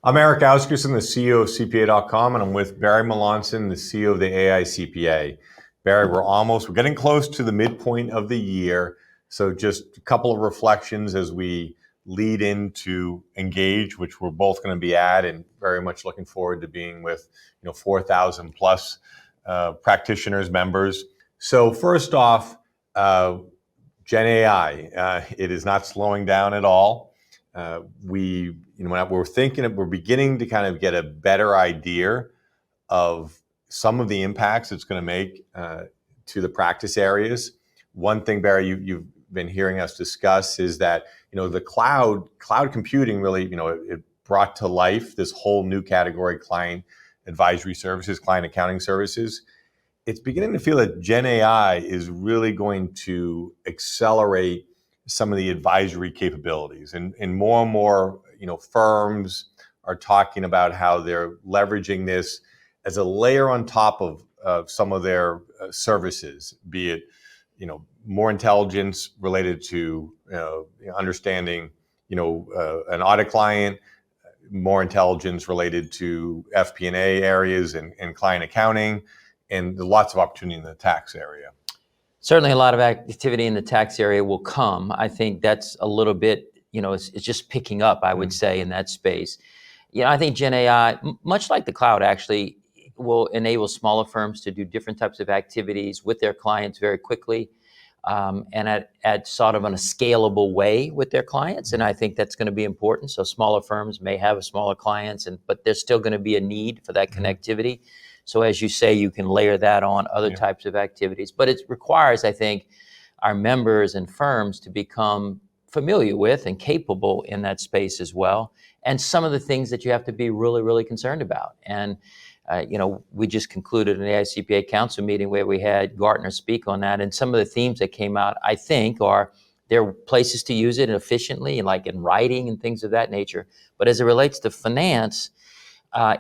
I'm Erik, the CEO of CPA.com, and I'm with Barry Melancon, the CEO of the AICPA. Barry, we're getting close to the midpoint of the year. So just a couple of reflections as we lead into Engage, which we're both going to be at, and very much looking forward to being with 4,000 plus practitioners, members. So first off, GenAI, it is not slowing down at all. We're beginning to kind of get a better idea of some of the impacts it's going to make to the practice areas. One thing, Barry, you've been hearing us discuss is that the cloud computing really it brought to life this whole new category: client advisory services, client accounting services. It's beginning to feel that GenAI is really going to accelerate some of the advisory capabilities, and more firms are talking about how they're leveraging this as a layer on top of some of their services, be it more intelligence related to understanding an audit client, more intelligence related to FP&A areas and client accounting, and lots of opportunity in the tax area. Certainly a lot of activity in the tax area will come. I think that's a little bit, it's just picking up, I would say, in that space. I think Gen AI, much like the cloud, actually will enable smaller firms to do different types of activities with their clients very quickly, and at sort of in a scalable way with their clients. And I think that's going to be important. So smaller firms may have smaller clients, but there's still going to be a need for that connectivity. So as you say, you can layer that on other types of activities. But it requires, I think, our members and firms to become familiar with and capable in that space as well. And some of the things that you have to be really, really concerned about. And, we just concluded an AICPA council meeting where we had Gartner speak on that. And some of the themes that came out, I think, are there are places to use it efficiently, and like in writing and things of that nature. But as it relates to finance,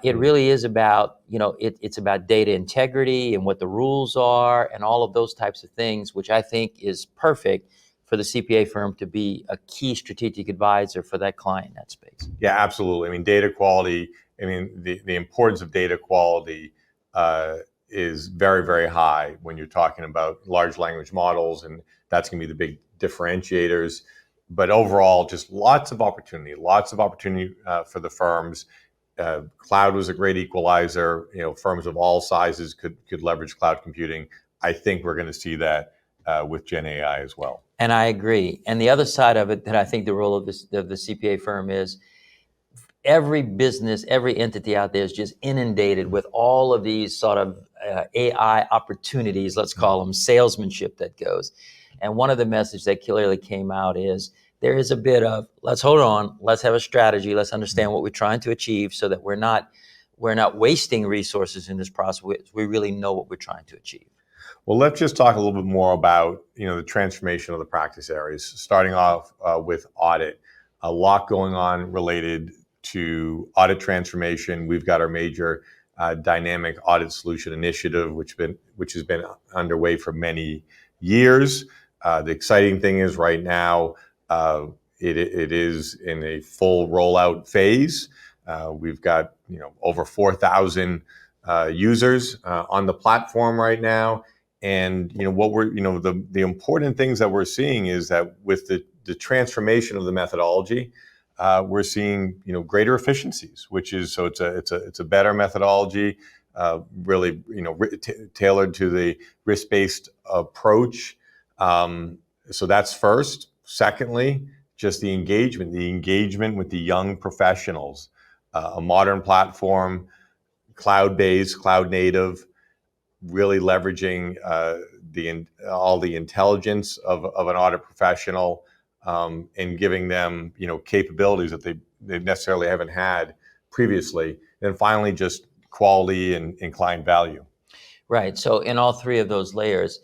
it really is about, it's about data integrity and what the rules are and all of those types of things, which I think is perfect for the CPA firm to be a key strategic advisor for that client in that space. Yeah, absolutely. I mean, data quality, the importance of data quality is very, very high when you're talking about large language models, and that's going to be the big differentiators. But overall, just lots of opportunity for the firms. Cloud was a great equalizer. Firms of all sizes could leverage cloud computing. I think we're going to see that with Gen AI as well. And I agree. And the other side of it that I think the role of the CPA firm is, every business, every entity out there is just inundated with all of these sort of AI opportunities, let's call them salesmanship that goes. And one of the messages that clearly came out is, there is a bit of, let's hold on, let's have a strategy, let's understand what we're trying to achieve so that we're not wasting resources in this process. We really know what we're trying to achieve. Well, let's just talk a little bit more about the transformation of the practice areas. Starting off with audit, a lot going on related to audit transformation. We've got our major dynamic audit solution initiative, which has been underway for many years. The exciting thing is right now, it is in a full rollout phase. We've got over 4,000 users on the platform right now, and what we're the important things that we're seeing is that with the transformation of the methodology, we're seeing greater efficiencies, which is it's a better methodology, really tailored to the risk-based approach. So that's first. Secondly, just the engagement with the young professionals, a modern platform, cloud-based, cloud-native, really leveraging all the intelligence of an audit professional, and giving them capabilities that they necessarily haven't had previously. And finally, just quality and client value. Right. So in all three of those layers,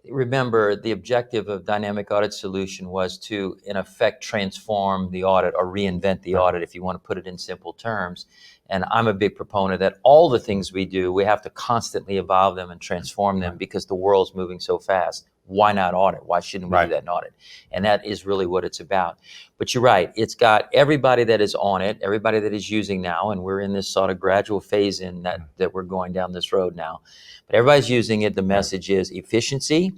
remember, the objective of Dynamic Audit Solution was to, in effect, transform the audit or reinvent the audit, if you want to put it in simple terms. And I'm a big proponent that all the things we do, we have to constantly evolve them and transform them because the world's moving so fast. why not audit? Why shouldn't we do that in audit? And that is really what it's about. But you're right. It's got everybody that is on it, everybody that is using now, and we're in this sort of gradual phase in that we're going down this road now. But everybody's using it. The message is efficiency.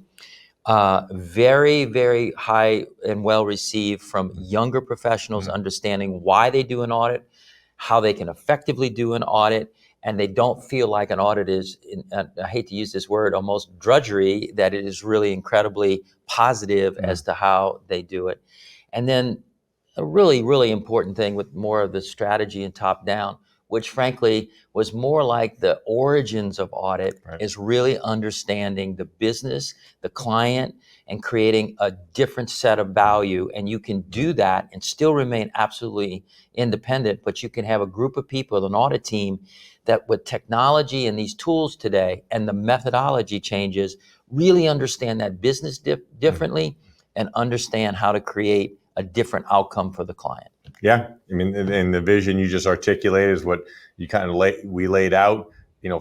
Very, very high and well received from younger professionals, understanding why they do an audit, how they can effectively do an audit, and they don't feel like an audit is, I hate to use this word, almost drudgery, that it is really incredibly positive as to how they do it. And then a really, really important thing with more of the strategy and top down, which frankly was more like the origins of audit, is really understanding the business, the client, and creating a different set of value. And you can do that and still remain absolutely independent, but you can have a group of people, an audit team, that with technology and these tools today and the methodology changes, really understand that business differently and understand how to create a different outcome for the client. Yeah, I mean, and the vision you just articulated is what you kind of we laid out,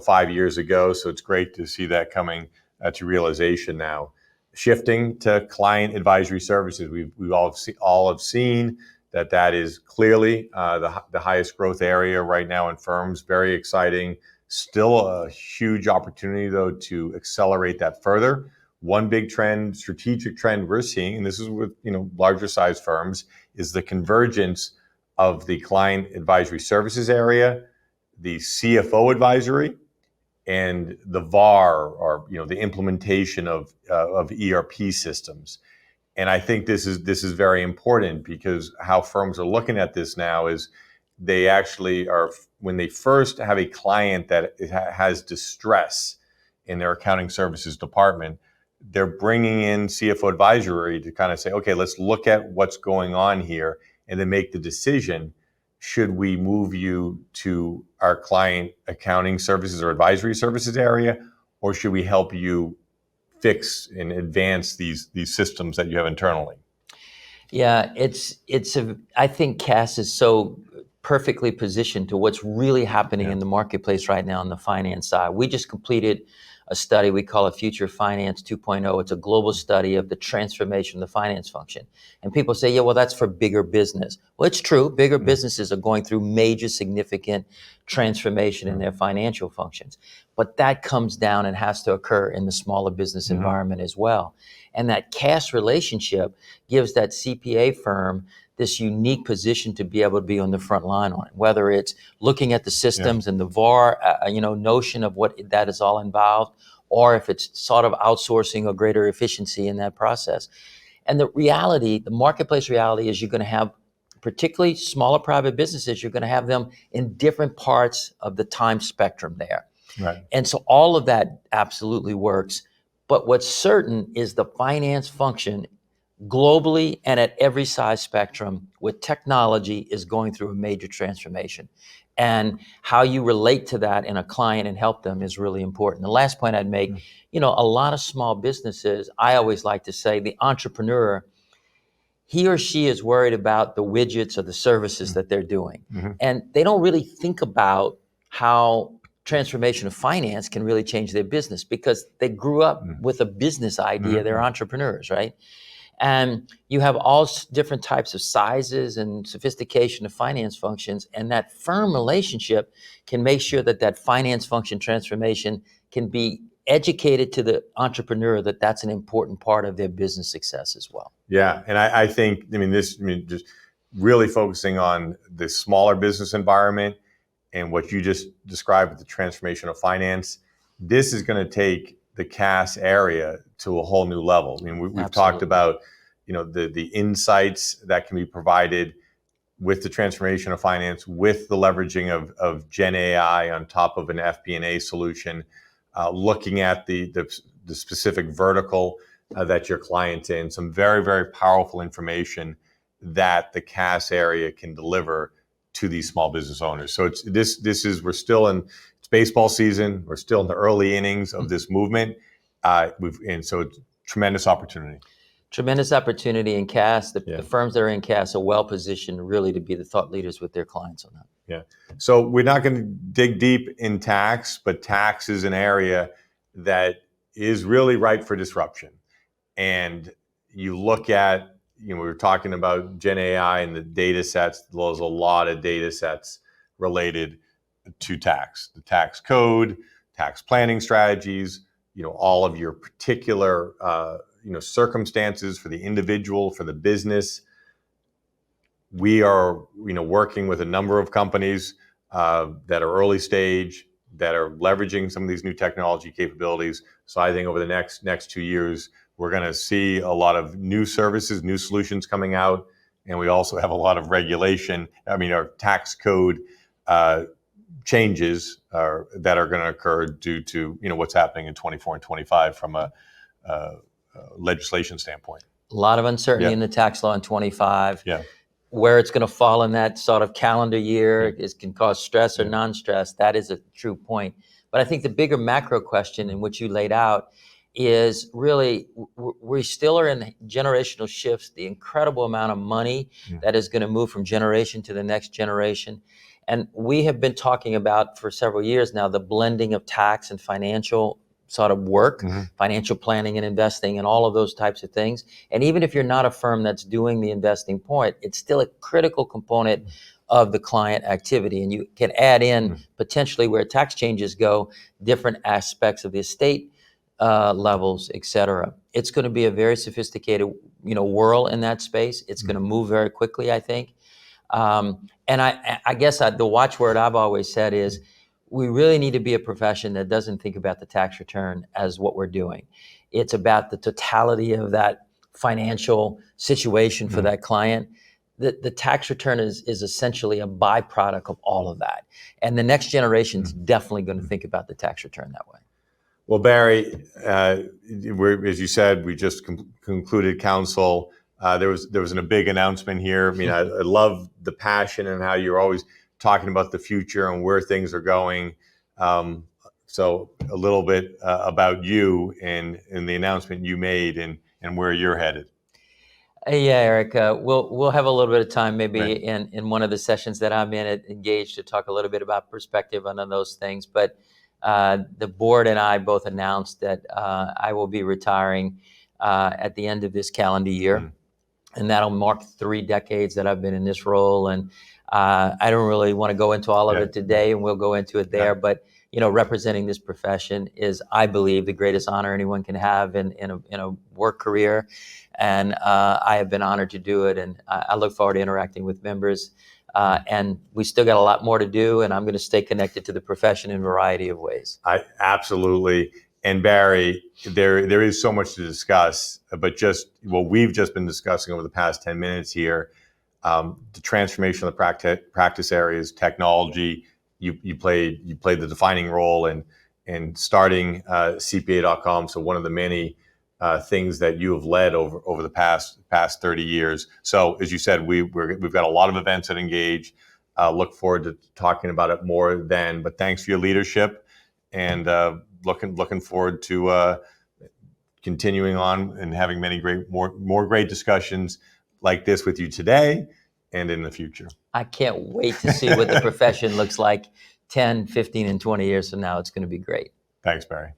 5 years ago. So it's great to see that coming to realization now. Shifting to client advisory services, we've all have seen that is clearly the highest growth area right now in firms. Very exciting. Still a huge opportunity though to accelerate that further. One big trend, strategic trend we're seeing, and this is with larger size firms, is the convergence of the client advisory services area, the CFO advisory, and the VAR, or the implementation of ERP systems. And I think this is very important, because how firms are looking at this now is they actually are, when they first have a client that has distress in their accounting services department, they're bringing in CFO advisory to kind of say, okay, let's look at what's going on here and then make the decision. Should we move you to our client accounting services or advisory services area, or should we help you fix and advance these systems that you have internally? Yeah, I think Cass is so perfectly positioned to what's really happening in the marketplace right now on the finance side. We just completed a study we call it Future Finance 2.0. It's a global study of the transformation of the finance function. And people say, yeah, well, that's for bigger business. Well, it's true. Bigger businesses are going through major, significant transformation in their financial functions. But that comes down and has to occur in the smaller business environment as well. And that Cass relationship gives that CPA firm this unique position to be able to be on the front line on it, whether it's looking at the systems and the VAR, notion of what that is all involved, or if it's sort of outsourcing or greater efficiency in that process. And the reality, the marketplace reality, is you're going to have, particularly smaller private businesses, you're going to have them in different parts of the time spectrum there. Right. And so all of that absolutely works. But what's certain is the finance function globally and at every size spectrum with technology is going through a major transformation. And how you relate to that in a client and help them is really important. The last point I'd make, a lot of small businesses, I always like to say the entrepreneur, he or she is worried about the widgets or the services that they're doing. And they don't really think about how transformation of finance can really change their business, because they grew up with a business idea. They're entrepreneurs, right? And you have all different types of sizes and sophistication of finance functions, and that firm relationship can make sure that finance function transformation can be educated to the entrepreneur that that's an important part of their business success as well. Yeah, and I think, just really focusing on the smaller business environment and what you just described with the transformation of finance, this is going to take the CAS area to a whole new level. I mean, we've talked about, the insights that can be provided with the transformation of finance, with the leveraging of GenAI on top of an FP&A solution, looking at the specific vertical that your client's in, some very, very powerful information that the CAS area can deliver to these small business owners. So we're still in, it's baseball season. We're still in the early innings of this movement. And so it's tremendous opportunity. Tremendous opportunity in CAS. The firms that are in CAS are well positioned really to be the thought leaders with their clients on that. Yeah. So we're not going to dig deep in tax, but tax is an area that is really ripe for disruption. and you look at, we were talking about Gen AI and the data sets. There's a lot of data sets related to tax, the tax code, tax planning strategies, all of your particular, circumstances for the individual, for the business. We are, working with a number of companies that are early stage, that are leveraging some of these new technology capabilities. So I think over the next 2 years, we're going to see a lot of new services, new solutions coming out, and we also have a lot of regulation. Our tax code changes that are going to occur due to what's happening in 24 and 25 from a legislation standpoint. A lot of uncertainty in the tax law in 25. Where it's going to fall in that sort of calendar year can cause stress or non-stress. That is a true point. But I think the bigger macro question in which you laid out is really, we still are in generational shifts, the incredible amount of money that is going to move from generation to the next generation. And we have been talking about for several years now, the blending of tax and financial sort of work, financial planning and investing and all of those types of things. And even if you're not a firm that's doing the investing point, it's still a critical component of the client activity. And you can add in potentially where tax changes go, different aspects of the estate levels, et cetera. It's going to be a very sophisticated, whirl in that space. It's going to move very quickly, I think. And I guess the watchword I've always said is, we really need to be a profession that doesn't think about the tax return as what we're doing. It's about the totality of that financial situation for that client. The tax return is essentially a byproduct of all of that. And the next generation is definitely going to think about the tax return that way. Well, Barry, as you said, we just concluded council. There was a big announcement here. I love the passion and how you're always talking about the future and where things are going. So a little bit about you and the announcement you made and where you're headed. Yeah, Eric, we'll have a little bit of time maybe in one of the sessions that I'm in engaged to talk a little bit about perspective on those things. But the board and I both announced that I will be retiring at the end of this calendar year. And that'll mark 3 decades that I've been in this role. And I don't really want to go into all of it today, and we'll go into it there. But representing this profession is, I believe, the greatest honor anyone can have in a work career. And I have been honored to do it. And I look forward to interacting with members. And we still got a lot more to do. And I'm going to stay connected to the profession in a variety of ways. Absolutely. And Barry, there is so much to discuss, but just what we've just been discussing over the past 10 minutes here, the transformation of the practice areas, technology. You played the defining role in starting CPA.com. So one of the many things that you have led over the past 30 years. So as you said, we've got a lot of events at Engage. Look forward to talking about it more then. But thanks for your leadership, and looking forward to continuing on and having many more great discussions like this with you today and in the future. I can't wait to see what the profession looks like 10, 15, and 20 years from now. It's going to be great. Thanks, Barry.